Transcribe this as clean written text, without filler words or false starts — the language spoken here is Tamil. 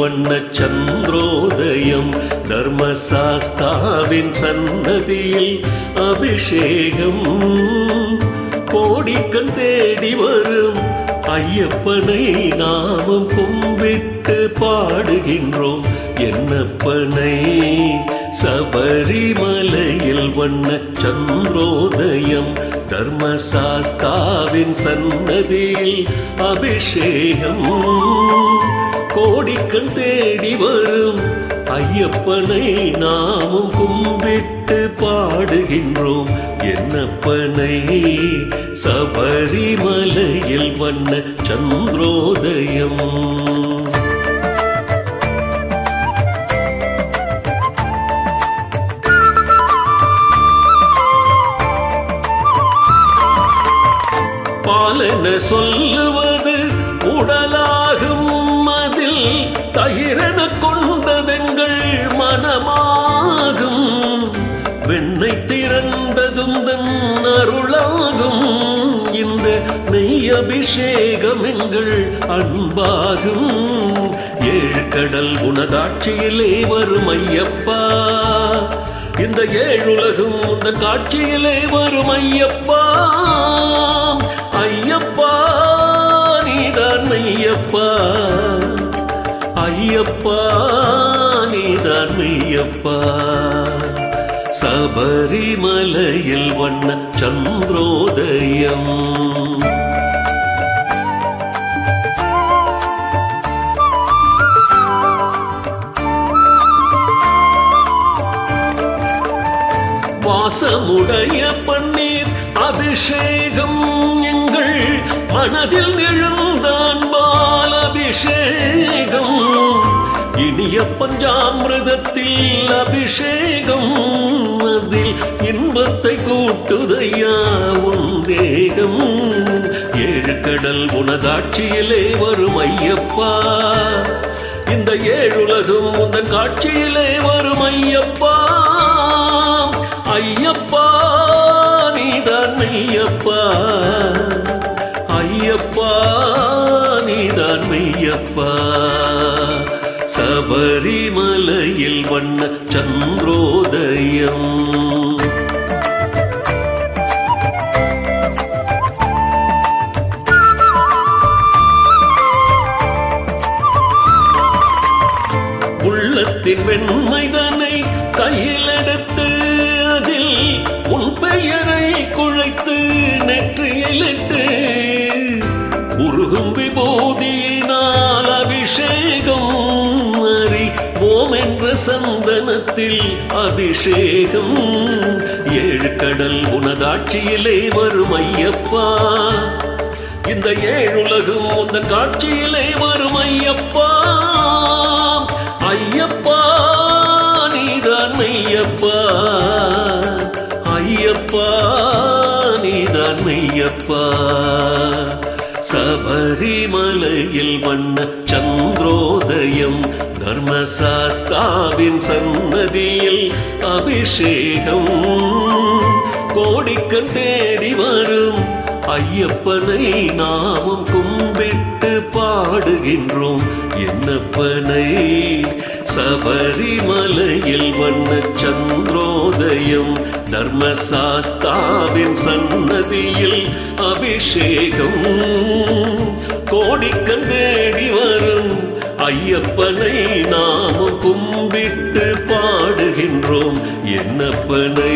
வண்ண சந்திரோதயம் தர்மசாஸ்தாவின் சன்னதியில் அபிஷேகம் கோடிக்கண் தேடி வரும் ஐயப்பனை நாமும் கும்பிட்டு பாடுகின்றோம் என்னப்பனை சபரிமலையில் வண்ண சந்திரோதயம் தர்மசாஸ்தாவின் சன்னதியில் அபிஷேகம் கோடிக்கண் தேடி வரும் ஐயப்பனை நாமும் கும்பிட்டு பாடுகின்றோம் என்னப்பனை சபரிமலையில் வண்ண சந்திரோதயம் பாலென சொல்லுவது உடலாகும் அதில் தயிரென கொண்டதெங்கள் மனமாகும் வெண்ணை திரண்டதுந்தன் அருளாகும் இந்த நெய் அபிஷேகம் எங்கள் அன்பாகும் ஏழு கடல் உனதாட்சியிலே வரும் ஐயப்பா இந்த ஏழுலகும் உந்தன் காட்சியிலே வரும் ஐயப்பா ஐயப்பா நீதான் மெய்யப்பா ஐயப்பா நீதான் மெய்யப்பா சபரிமலையில் வண்ண சந்திரோதயம் வாசமுடைய பன்னீர் அபிஷேகம் எங்கள் மனதில் எழுந்தான் பால் அபிஷேகம் இனிய பஞ்சாமிரதத்தில் அபிஷேகம் அதில் இன்பத்தை கூட்டுதையா உன் தேகம் ஏழு கடல் உனதாட்சியிலே வரும் ஐயப்பா இந்த ஏழுலகும் உந்தன் காட்சியிலே வரும் ஐயப்பா ஐயப்பா நீதான் மெய்யப்பா ஐயப்பா நீதான் மெய்யப்பா சபரிமலையில் வண்ண சந்திரோதயம் உள்ளத்தின் வெண்மைதனை கையிலெடுத்து அதில் உன் பெயரை குழைத்து நெற்றியிலிட்டு உருகும் விபூதியினால் அபிஷேகம் அறிவோம் என்ற சந்தனத்தில் அபிஷேகம் ஏழு கடல் உனதாட்சியிலே வரும் ஐயப்பா இந்த ஏழுலகும் உந்தன் காட்சியிலே வரும் ஐயப்பா ஐயப்பா நீதான் மெய்யப்பா ஐயப்பா நீதான் மெய்யப்பா சபரிமலையில் வண்ண சந்திரோதயம் தர்மசாஸ்தாவின் சன்னதியில் அபிஷேகம் கோடிக்கண் தேடி வரும் ஐயப்பனை நாமும் கும்பிட்டு பாடுகின்றோம் என்னப்பனை சபரிமலையில் வண்ண சந்திரோதயம் தர்மசாஸ்தாவின் சன்னதியில் அபிஷேகம் கோடிக்கண் தேடி வரும் ஐயப்பனை நாமும் கும்பிட்டு பாடுகின்றோம் என்னப்பனை